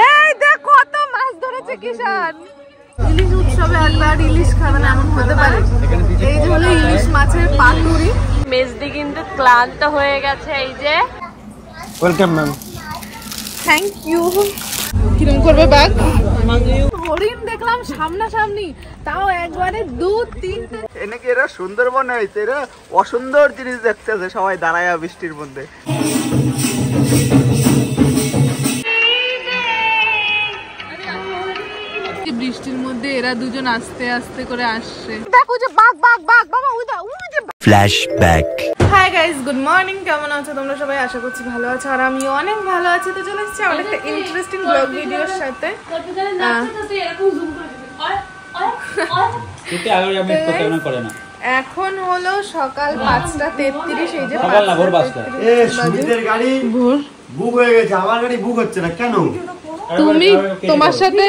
এই দেখ কত মাছ ধরেছে কিষান। ইলিশ উৎসবে একবার ইলিশ খাবে না এমন হতে পারে। এই যে হলো ইলিশ মাছের পাতুরি। মেজদি কিন্তু ক্লান্ত হয়ে গেছে। এই যে ওয়েলকাম ম্যাম, থ্যাংক ইউ। কিরম করবে ব্যাগ? হরিণ দেখলাম সামনাসামনি, তাও একবারে 2-3টে। এনেকে এরা সুন্দরবনে হয়েছে, এরা অসুন্দর জিনিস দেখতেছে সবাই দাঁড়ায় বৃষ্টির মধ্যে। বৃষ্টির মধ্যে এরা দুজন আস্তে আস্তে করে আসছে। দেখো যে বাঘ বাঘ বাঘ বাবা ওই যে flashback. Hi guys, good morning. কেমন আছো তোমরা সবাই? আশা করছি ভালো আছো, আর আমি অনেক ভালো আছি। তো চলে এসেছি আমার একটা ইন্টারেস্টিং ব্লগ ভিডিওর সাথে। এখন হলো সকাল 5:33। এই যে সুমিতের গাড়ি বুক হয়ে গেছে, আমার গাড়ি বুক হচ্ছে না কেন? তোমার সাথে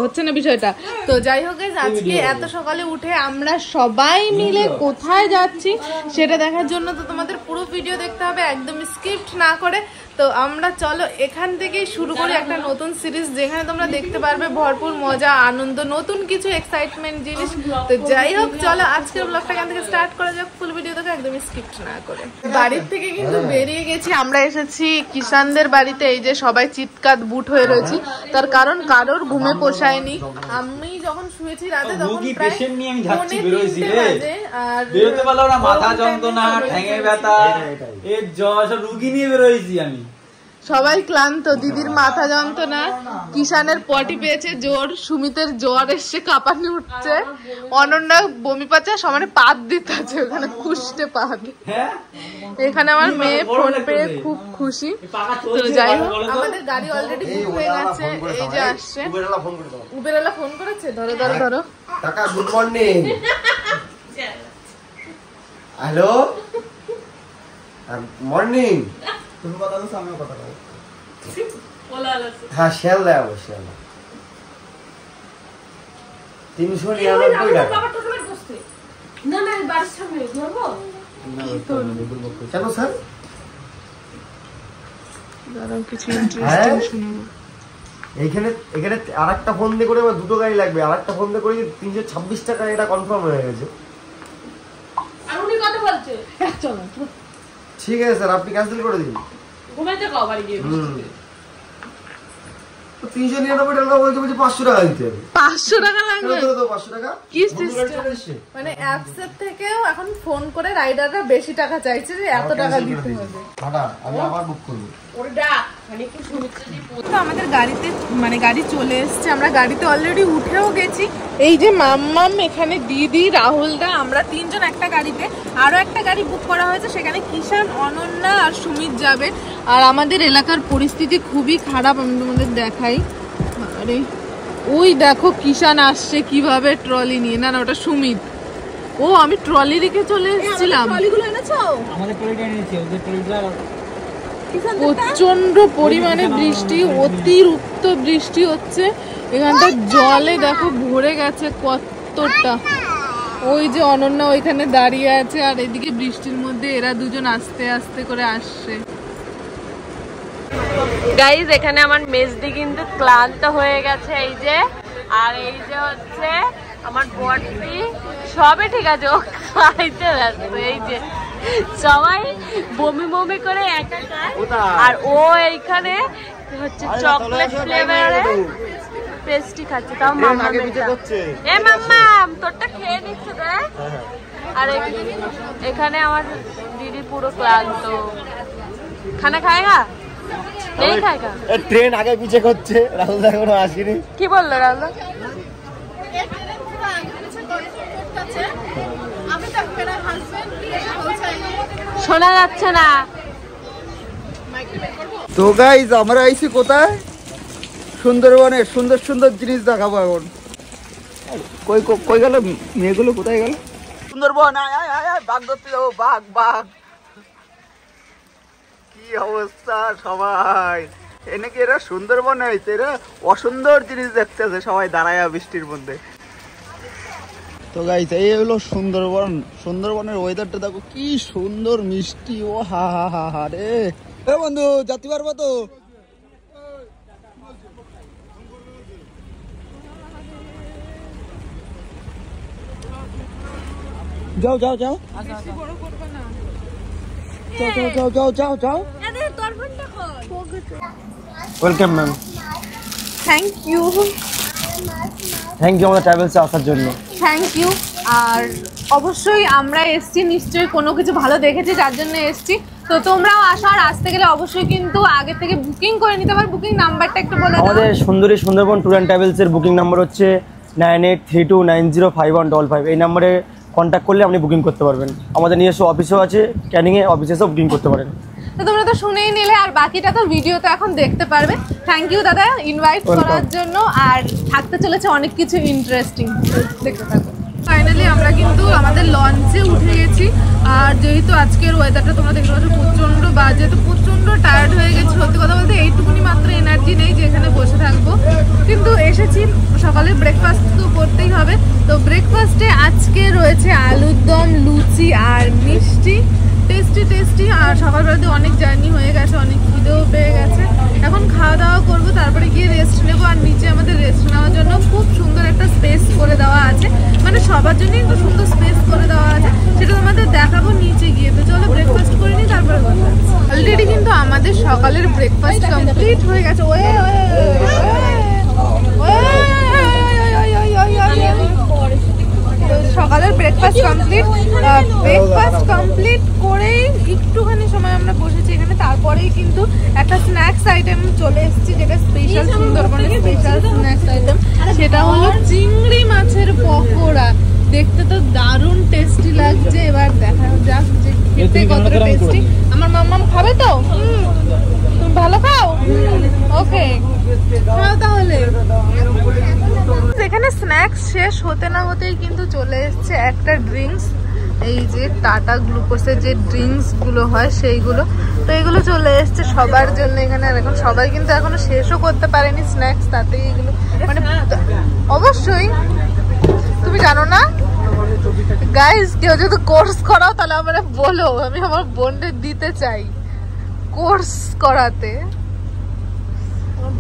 হচ্ছে না বিষয়টা। তো যাই হোক গাইস, আজকে এত সকালে উঠে আমরা সবাই মিলে কোথায় যাচ্ছি সেটা দেখার জন্য তো তোমাদের পুরো ভিডিও দেখতে হবে, একদম স্কিপ না করে। তো আমরা চলো এখান থেকেই শুরু করি একটা নতুন সিরিজ, যেখানে তোমরা দেখতে পারবে ভরপুর মজা, আনন্দ, নতুন কিছু এক্সাইটমেন্ট জিনিস। তো যাই হোক চলো আজকের ব্লগটা এখান থেকে স্টার্ট করা যাক। ফুল ভিডিও দেখো একদম স্কিপ না করে। বাড়ির থেকে কিন্তু বেরিয়ে গেছি, আমরা এসেছি কিষানদের বাড়িতে। এই যে সবাই চিৎকার বুট হয়ে রয়েছি, তার কারণ কারোর ঘুমে পোষায়নি। আমি যখন শুয়েছি রাতে তখন মাথা যন্ত্রণা, ঠ্যাঙে ব্যথা, এর জ্বর, সব রুগী নিয়ে বেরোইছি আমি। সবাই ক্লান্ত, দিদির মাথা যন্ত্রণা, কিষানের পটি পেয়েছে জোর, সুমিতের জ্বর এসছে, কাঁপানি উঠছে, অনন্যা বমি পাচ্ছে, সমানে পাত দিতে আছে ওখানে, খুশতে পাত। এখানে আমার মেয়ে ফোন পেয়ে খুব খুশি। তো যাই হোক আমাদের গাড়ি অলরেডি বুক হয়ে গেছে। এই যে আসছে উবেরওয়ালা, ফোন করেছে। ধরো ধরো ধরো। কাকা গুড মর্নিং। Hello morning. তুমি কথা বলছো, আমিও কথা বলবো। হ্যাঁ শিয়ালদা যাবো, শিয়ালদা 399 টাকা। কেন স্যার? এইখানে এখানে আর একটা ফোন দিয়ে করে আমার দুটো গাড়ি লাগবে, আর একটা ফোন দিয়ে করে 326 টাকা, এটা কনফার্ম হয়ে গেছে। ঠিক আছে স্যার, আপনি ক্যান্সেল করে দিন। 399 টাকা বলছে, বলছে 500 টাকা দিতে হবে। 500 টাকা লাগবে? 500 টাকা কি সিস্টেম? মানে অ্যাপস এর থেকেও এখন ফোন করে রাইডাররা বেশি টাকা চাইছে যে এত টাকা দিতে হবে। আমি আবার বুক করব। তো আমাদের গাড়িতে মানে গাড়ি চলে এসেছে, আমরা গাড়িতে অলরেডি উঠেও গেছি। এই যে মাম্মাম, এখানে দিদি, রাহুলদা, আমরা তিনজন একটা গাড়িতে। আরো একটা গাড়ি বুক করা হয়েছে, সেখানে কিষান, অনন্যা আর সুমিত যাবে। আর আমাদের এলাকার পরিস্থিতি খুবই খারাপ, আমি তোমাদের দেখাই। আরে ওই দেখো কিষান আসছে কিভাবে ট্রলি নিয়ে। না না ওটা সুমিত। ও আমি ট্রলি রেখে চলে এসেছিলাম। প্রচন্ড পরিমাণে বৃষ্টি, অতিরিক্ত বৃষ্টি হচ্ছে। এখানটা জলে দেখো ভরে গেছে কতটা। ওই যে অনন্যা ওইখানে দাঁড়িয়ে আছে, আর এদিকে বৃষ্টির মধ্যে এরা দুজন আস্তে আস্তে করে আসছে। গাইজ এখানে আমার মেজদি কিন্তু ক্লান্ত হয়ে গেছে। এই যে, আর এই যে হচ্ছে আমার বড়দি, সবে ঠিক আছে, ও খাইতে ব্যস্ত। এই যে সবাই বমি বমি করে একাকার, আর ও এইখানে হচ্ছে চকলেট ফ্লেভারের পেস্ট্রি খাচ্ছে। তাও মাম্মা এ মাম্মাম তোরটা খেয়ে নিচ্ছে দেখ। আর এখানে আমার দিদি পুরো ক্লান্ত। খানা খায়গা? নেই খায়গা। ট্রেন আগে পিছে করছে, রাহুল এখনো আসেনি। কি বললো রাহুল? শোনা যাচ্ছে না। তো গাইস আমরা আইছি কোথায়? সুন্দরবনে সুন্দর সুন্দর জিনিস দেখাবো এখন। কই কই গেল মেয়েগুলো, কোথায় গেল? সুন্দরবন আয় আয় আয়, বাঘ ধরতে যাবো, বাঘ বাঘ। কি অবস্থা সবাই, এনেকে এরা সুন্দরবনে হয়েছে, এরা অসুন্দর জিনিস দেখতেছে সবাই দাঁড়ায় বৃষ্টির মধ্যে। তো গাইস এই হলো সুন্দরবন। সুন্দরবনের ওয়েদারটা দেখো কি সুন্দর, মিষ্টি। ও হা হা হা হা রে, এ বন্ধু যেতে পারবো তো? যাও যাও যাও যাও যাও যাও যাও। Welcome ma'am. থ্যাংক ইউ আমাদের ট্রাভেলসে আসার জন্য। Thank you. আর অবশ্যই আমরা এসছি নিশ্চয়ই কোনো কিছু ভালো দেখেছি যার জন্য এসছি। তো তোমরাও আসো, আর আসতে গেলে অবশ্যই কিন্তু আগে থেকে বুকিং করে নিতে পারো। বুকিং নাম্বারটা একটু বলে দাও। আমাদের সুন্দরী সুন্দরবন ট্যুর অ্যান্ড ট্রাভেলসের বুকিং নাম্বার হচ্ছে 9832905155। এই নাম্বারে কন্ট্যাক্ট করলে আপনি বুকিং করতে পারবেন। আমাদের নিজস্ব অফিসও আছে, ক্যানিংয়ে, অফিসে এসেও বুকিং করতে পারেন। তো তোমরা তো শুনেই নিলে, আর বাকিটা তো ভিডিওতে এখন দেখতে পারবে। থ্যাংক ইউ দাদা ইনভাইট করার জন্য। আর থাকতে চলেছে অনেক কিছু ইন্টারেস্টিং, দেখতে থাকো। ফাইনালি আমরা কিন্তু আমাদের লঞ্চে উঠে গেছি। আর যেহেতু আজকের ওয়েদারটা তোমরা দেখতে পাচ্ছ প্রচণ্ড বাজে, তো প্রচণ্ড টায়ার্ড হয়ে গেছি। সত্যি কথা বলতে এইটুকুনি মাত্র এনার্জি নেই যে এখানে বসে থাকবো, কিন্তু এসেছি। সকালে ব্রেকফাস্ট তো করতেই হবে। তো ব্রেকফাস্টে আজকে রয়েছে আলুর দম, লুচি আর মিষ্টি, টেস্টি টেস্টি। আর সকালবেলাতে অনেক জার্নি হয়ে গেছে, অনেক খিদেও পেয়ে গেছে। এখন খাওয়া দাওয়া করবো, তারপরে গিয়ে রেস্ট নেবো। আর নিচে আমাদের রেস্ট নেওয়ার জন্য খুব সুন্দর একটা স্পেস করে দেওয়া আছে, মানে সবার জন্যই একটু সুন্দর স্পেস করে দেওয়া আছে, সেটা তোমাদের দেখাবো নিচে গিয়ে। তো চলো ব্রেকফাস্ট করে নিই, তারপরে কথা। অলরেডি কিন্তু আমাদের সকালের ব্রেকফাস্ট কমপ্লিট হয়ে গেছে। সকালের ব্রেকফাস্ট কমপ্লিট করেই একটুখানি সময় আমরা বসেছি এখানে। তারপরেই কিন্তু একটা স্ন্যাক্স আইটেম চলে এসেছি, যেটা স্পেশাল সুন্দরবনের স্পেশাল স্ন্যাক্স আইটেম। সেটা হলো চিংড়ি মাছের পকোড়া। দেখতে তো দারুণ টেস্টি লাগছে। এবার দেখা যাক যে খেতে কতটা টেস্টি। আমার মাম্মাম খাবে তো? তুমি ভালো খাও? ওকে, খাও তাহলে। এখানে স্ন্যাক্স শেষ হতে না হতেই কিন্তু চলে এসছে একটা ড্রিঙ্কস। এই যে টাটা গ্লুকোজের যে ড্রিঙ্কস গুলো হয় সেইগুলো। তো এগুলো চলে এসছে সবার জন্য এখানে। আর এখন সবাই কিন্তু এখনো শেষও করতে পারেনি স্ন্যাক্স, তাতেই এগুলো মানে অবশ্যই। তুমি জানো না গাইস, কেউ যদি কোর্স করাও তাহলে আমরা বলো, আমি আমার বোনদের দিতে চাই কোর্স করাতে। তোর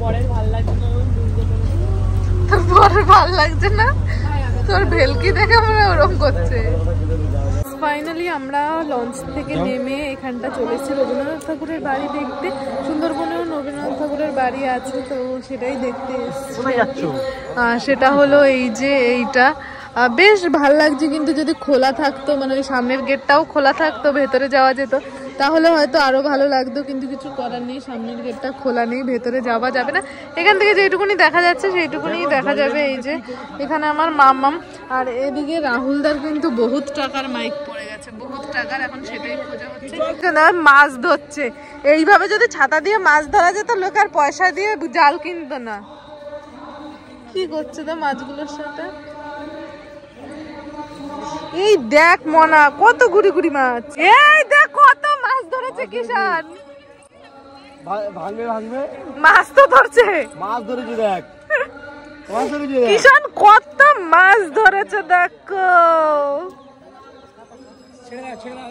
বরের ভাল লাগছে না? তোর ভেলকি দেখে আমরা ওরকম করছে। ফাইনালি আমরা লঞ্চ থেকে নেমে এখানটা চলে এসেছি রবীন্দ্রনাথ ঠাকুরের বাড়ি দেখতে। সুন্দরবনেও রবীন্দ্রনাথ ঠাকুরের বাড়ি আছে, তো সেটাই দেখতে এসেছি। সেটা হলো এই যে এইটা, বেশ ভাল লাগছে। কিন্তু যদি খোলা থাকতো, মানে ওই সামনের গেটটাও খোলা থাকতো, ভেতরে যাওয়া যেত, তাহলে হয়তো আরো ভালো লাগতো। কিন্তু কিছু করার নেই, সামনের গেটটা খোলা নেই, ভেতরে যাওয়া যাবে না। এখান থেকে যেটুকুনি দেখা যাচ্ছে সেইটুকুনি দেখা যাবে। এই যে এখানে আমার মাম্মাম, আর এদিকে রাহুলদার কিন্তু বহুত টাকার মাইক পড়ে গেছে, বহুত টাকার। এখন সেটাই খোঁজা হচ্ছে। মাছ ধরছে, এইভাবে যদি ছাতা দিয়ে মাছ ধরা যেত, লোক আর পয়সা দিয়ে জাল কিনতো না। কি করছে তো মাছগুলোর সাথে? এই দেখ মনা, কত গুড়ি গুড়ি মাছ। এই দেখ কত মাছ ধরেছে কিষান। মাছ তো ধরছে, মাছ ধরেছি দেখ, কিষান কত মাছ ধরেছে দেখো।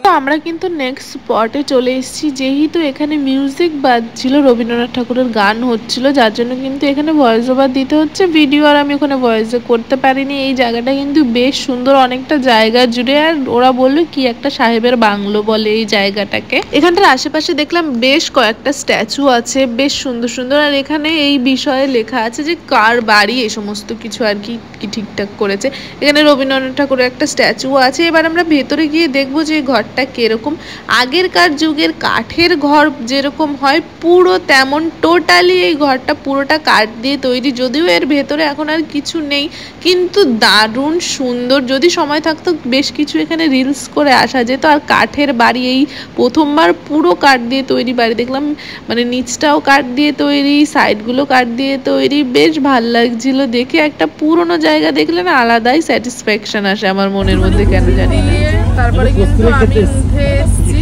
তো আমরা কিন্তু নেক্সট স্পটে চলে এসেছি। যেহেতু এখানে মিউজিক বাজছিল, রবীন্দ্রনাথ ঠাকুরের গান হচ্ছিল, যার জন্য কিন্তু এখানে ভয়েস ওভার দিতে হচ্ছে ভিডিও। আর আমি ওখানে ভয়েস করতে পারিনি। এই জায়গাটা কিন্তু বেশ সুন্দর, অনেকটা জায়গা জুড়ে। আর ওরা বললো কি একটা সাহেবের বাংলো বলে এই জায়গাটাকে। এখানটার আশেপাশে দেখলাম বেশ কয়েকটা স্ট্যাচু আছে, বেশ সুন্দর সুন্দর। আর এখানে এই বিষয়ে লেখা আছে যে কার বাড়ি, এই সমস্ত কিছু আর কি ঠিকঠাক করেছে। এখানে রবীন্দ্রনাথ ঠাকুরের একটা স্ট্যাচু আছে। এবার আমরা ভেতরে গিয়ে দেখবো যে ঘরটা কিরকম। আগেরকার যুগের কাঠের ঘর যেরকম হয় পুরো তেমন, টোটালি এই ঘরটা পুরোটা কাঠ দিয়ে তৈরি। যদিও এর ভেতরে এখন আর কিছু নেই, কিন্তু দারুণ সুন্দর। যদি সময় থাকতো বেশ কিছু এখানে রিলস করে আসা যেত। আর কাঠের বাড়ি, এই প্রথমবার পুরো কাঠ দিয়ে তৈরি বাড়ি দেখলাম, মানে নিচটাও কাঠ দিয়ে তৈরি, সাইডগুলো কাঠ দিয়ে তৈরি। বেশ ভাল লাগছিল দেখে। একটা পুরোনো জায়গা দেখলে না আলাদাই স্যাটিসফ্যাকশন আসে আমার মনের মধ্যে, কেন জানি না। তারপরে কিন্তু আমি উঠে এসেছি,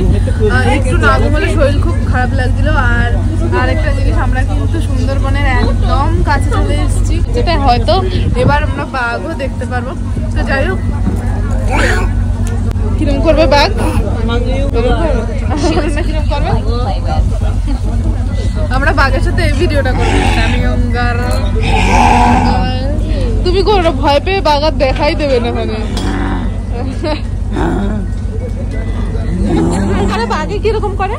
একটু না ঘুমালে শরীর খুব খারাপ লাগছিল। আর আরেকটা জিনিস, আমরা কিন্তু সুন্দরবনের একদম কাছে চলে এসেছি, যেটা হয়তো এবার আমরা বাঘও দেখতে পারবো। তো যাই হোক, কিরম করবে ব্যাগ? কিরম করবে? আমরা বাঘের সাথে এই ভিডিওটা করবো। তুমি করো, ভয় পেয়ে বাঘ আর দেখাই দেবে না। মানে বাঘে কিরকম করে?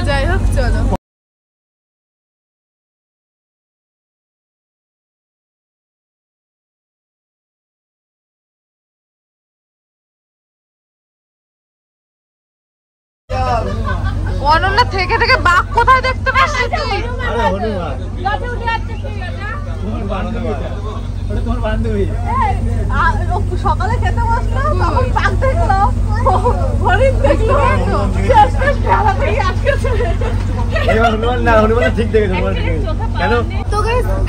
যাই হোক, চলো। অনন্যা থেকে থেকে বাঘ কোথায় দেখতে পাচ্ছিস তুই? সকালে খেতে বসলো, তখন বাঘ দেখলো, হরিণ দেখলো,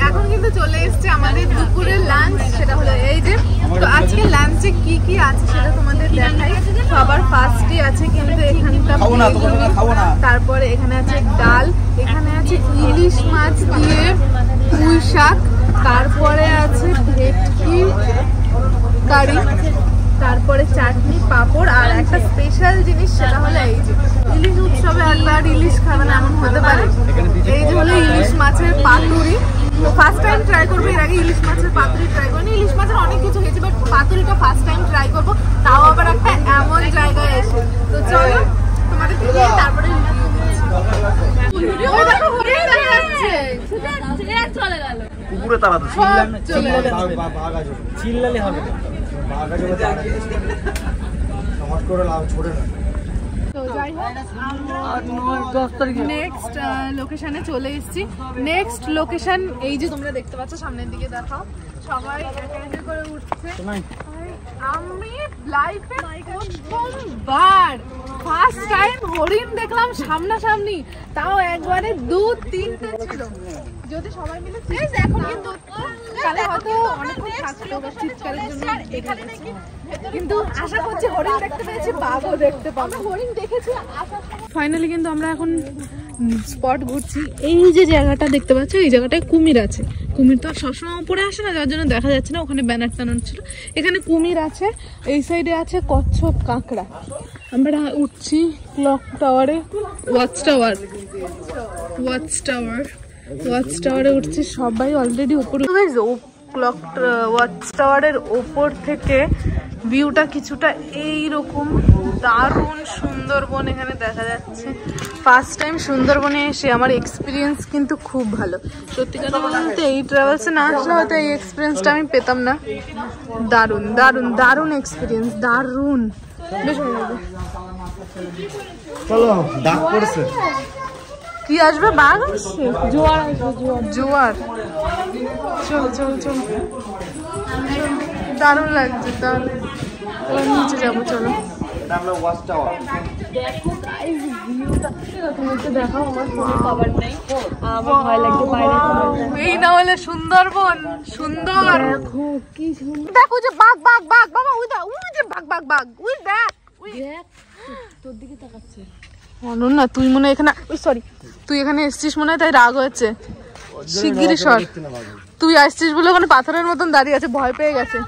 এখন কিন্তু চলে এসছে আমাদের দুপুরের লাঞ্চ। সেটা হলো এই যে, তো আজকে লাঞ্চে কি কি আছে সেটা তোমাদের দেখাই। সবার ফার্স্টই আছে কিন্তু এখানটা, তারপরে এখানে আছে ডাল, এখানে আছে ইলিশ মাছ দিয়ে পুঁই শাক, তারপরে আছে ভেটকি কারি, তারপরে চাটনি, পাঁপড়, আর একটা স্পেশাল জিনিস সেটা হলো এই যে ইলিশ উৎসবে একবার ইলিশ খাবেন এমন হতে পারে, এই যে হলো ইলিশ মাছের পাতুরি। তো ফার্স্ট টাইম ট্রাই করবো, এর আগে ইলিশ মাছের পাতুরি ট্রাই করিনি। ইলিশ মাছের অনেক কিছু খেয়েছি, বাট পাতুরিটা ফার্স্ট টাইম ট্রাই করবো, তাও আবার একটা এমন জায়গায় এসে। তো চলো তোমাদের খেয়ে তারপরে কুকুরে তারা তো চিল্লালে হবে না, নেক্সট লোকেশনে চলে এসেছি। নেক্সট লোকেশন এই যে তোমরা দেখতে পাচ্ছ, সামনের দিকে দেখাও, সবাই একা করে উঠছে। আমি লাইফে প্রথমবার ফার্স্ট টাইম হরিণ দেখলাম সামনাসামনি, তাও একবারে 2-3টে ছিল। যদি সবাই মিলে এখন কিন্তু কালে হয়তো অনেকক্ষণ থাকতো চিৎকারের জন্য, কিন্তু আশা করছি হরিণ দেখতে পেয়েছি, বাঘও দেখতে পাবো। হরিণ দেখেছি। ফাইনালি কিন্তু আমরা এখন স্পট ঘুরছি। এই যে জায়গাটা দেখতে পাচ্ছ, এই জায়গাটায় কুমির আছে। কুমির তো সবসময় উপরে আসে না, যার জন্য দেখা যাচ্ছে না। ওখানে ব্যানার টানানো ছিল, এখানে কুমির আছে। এই সাইডে আছে কচ্ছপ, কাঁকড়া। আমরা উঠছি ক্লক টাওয়ারে, ওয়াচ টাওয়ারে উঠছি সবাই অলরেডি উপরে। ক্লক ওয়াচ টাওয়ারের ওপর থেকে ভিউটা কিছুটা এইরকম, দারুণ সুন্দরবন এখানে দেখা যাচ্ছে। ফার্স্ট টাইম সুন্দরবনে এসে আমার এক্সপিরিয়েন্স কিন্তু খুব ভালো। সত্যি কথা বলতে এই ট্রাভেলসে না আসলে হয়তো এই এক্সপিরিয়েন্সটা আমি পেতাম না। দারুণ দারুণ দারুণ এক্সপিরিয়েন্স, দারুণ, বেশ ভালো লাগে। চলো, ডাক পড়ছে। কি আসবে? বাঘ আসছে, জোয়ার আসবে, জোয়ার। চল চল চল, দারুণ লাগছে। তাহলে এবার নিচে যাবো, চলো। এই না হলে সুন্দরবন সুন্দর। দেখো যে বাঘ বাঘ বাঘ, বাবা ওই যে বাঘ বাঘ বাঘ, ওই দেখ তোর দিকে তাকাচ্ছে। অনন্যা তুই মনে হয় এখানে, সরি তুই এখানে এসছিস মনে হয়, তাই রাগ হয়েছে। শিগগিরই সর, তুই আসছিস বলে ওখানে পাথরের মতন দাঁড়িয়ে আছে, ভয় পেয়ে গেছে।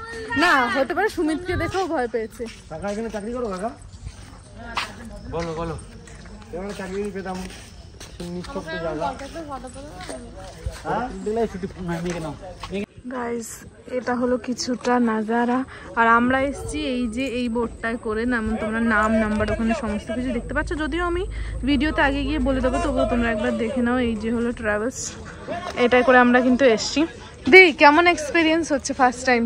না হতে পারে সুমিতকে দেখেও ভয় পেয়েছে। কাকা এখানে চাকরি করো? কাকা বলো বলো, এখানে চাকরি পেতাম নিঃশব্দ জায়গা। গাইস এটা হলো কিছুটা নাজারা, আর আমরা এসছি এই যে এই বোটটায় করে। তোমরা নাম নাম্বার ওখানে সমস্ত কিছু দেখতে পাচ্ছ, যদিও আমি ভিডিওতে আগে গিয়ে বলে দেবো, তবুও তোমরা একবার দেখে নাও। এই যে হলো ট্রাভেলস, এটাই করে আমরা কিন্তু এসছি। দেখ কেমন এক্সপিরিয়েন্স হচ্ছে first time.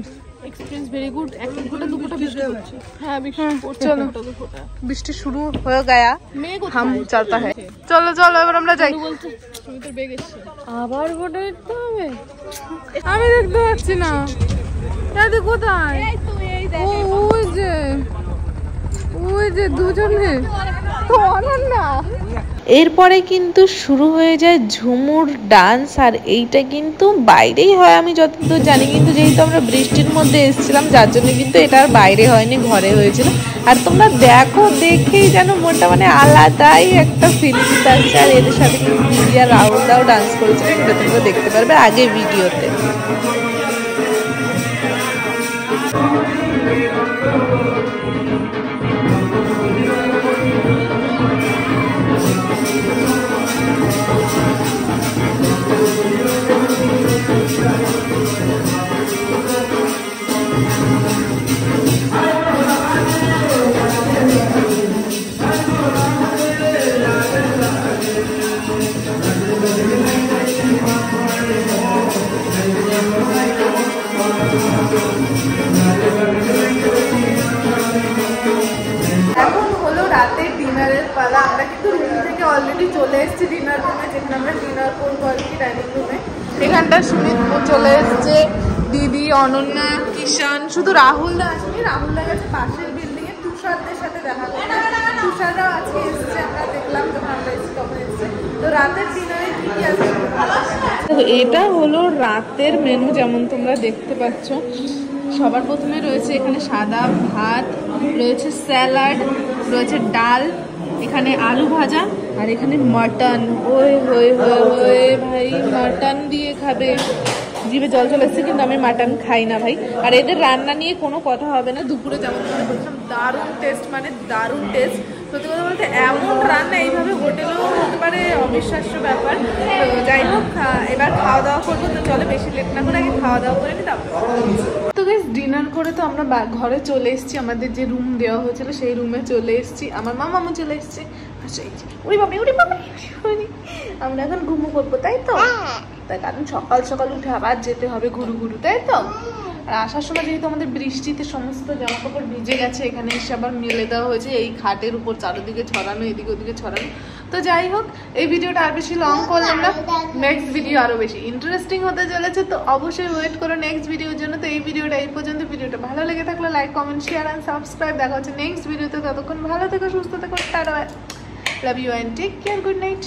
Experience very good. এক ফোঁটা দু ফোঁটা বৃষ্টি হচ্ছে। হ্যাঁ চলো, বৃষ্টি শুরু হয়ে গয়া, হাম চলতা হ্যায়। চলো চলো এবার আমরা যাই। আবার ফটো দেখতে হবে? আমি দেখতে পাচ্ছি না। দাদি কোথায়? ওই যে দুজনে তো অনন্যা। এরপরে কিন্তু শুরু হয়ে যায় ঝুমুর ডান্স, আর এইটা কিন্তু বাইরেই হয় আমি যতদূর জানি, কিন্তু যেহেতু আমরা বৃষ্টির মধ্যে এসেছিলাম যার জন্য কিন্তু এটা আর বাইরে হয়নি, ঘরে হয়েছিল। আর তোমরা দেখো, দেখেই যেন মনটা মানে আলাদাই একটা ফিলিংস আসছে। আর এদের সাথে কিন্তু দিদি আর রাহুল দাও ডান্স করেছিল, সেটা তোমরা দেখতে পারবে আগে ভিডিওতে। এখন হলো রাতের ডিনারের পালা। আমরা কিন্তু রুম থেকে অলরেডি চলে এসেছি ডিনার রুমে, যেখানে আমরা ডিনার করবো আর কি, ডাইনিং রুমে। এখানটা সুমিত চলে এসছে, দিদি, অনন্যা, কিষান, শুধু রাহুল দা আসেনি। রাহুল দা গেছে পাশের বিল্ডিং এ তুষারদের সাথে দেখা করতে। তুষাররাও আজকে এসছে, আমরা দেখলাম যখন আমরা এসেছি তখন এসছে। তো রাতের ডিনারে কি কি আছে? এটা হলো রাতের মেনু, যেমন তোমরা দেখতে পাচ্ছ। সবার প্রথমে রয়েছে এখানে সাদা ভাত, রয়েছে স্যালাড, রয়েছে ডাল, এখানে আলু ভাজা, আর এখানে মাটন। ওই হয়ে হয়ে ভাই, মাটন দিয়ে খাবে, জিভে জল চলে এসছে, কিন্তু আমি মাটন খাই না ভাই। আর এদের রান্না নিয়ে কোনো কথা হবে না। দুপুরে যেমন বলছিলাম দারুণ টেস্ট, মানে দারুণ টেস্ট। সত্যি কথা বলতে এমন রান্না এইভাবে হোটেলেও হতে পারে, অবিশ্বাস্য ব্যাপার। তো যাই হোক, এবার খাওয়া দাওয়া করবো। তো চলে বেশি লেট না করে আগে খাওয়া দাওয়া করে নি, তারপর। তো গাইস, ডিনার করে তো আমরা ঘরে চলে এসেছি, আমাদের যে রুম দেওয়া হয়েছিল সেই রুমে চলে এসেছি। আমার মামা চলে এসছে। ওরে বাবা, ওরে বাবা, আমরা এখন ঘুমো করবো, তাই তো? তাই, কারণ সকাল সকাল উঠে আবার যেতে হবে ঘুরু ঘুরু, তাই তো? আর আসার সময় যেহেতু আমাদের বৃষ্টিতে সমস্ত জামা কাপড় ভিজে গেছে, এখানে এসে আবার মেলে দেওয়া হয়েছে এই খাটের উপর, চারিদিকে ছড়ানো, এদিকে ওদিকে ছড়ানো। তো যাই হোক, এই ভিডিওটা আর বেশি লং করলাম না, নেক্সট ভিডিও আরো বেশি ইন্টারেস্টিং হতে চলেছে। তো অবশ্যই ওয়েট করো নেক্সট ভিডিওর জন্য। তো এই ভিডিওটা এই পর্যন্ত। ভিডিওটা ভালো লেগে থাকলে like, comment, share and subscribe. দেখা হচ্ছে নেক্সট ভিডিওতে। ততক্ষণ ভালো থেকো, সুস্থ থেকো, টাটা, love you and take care, good night.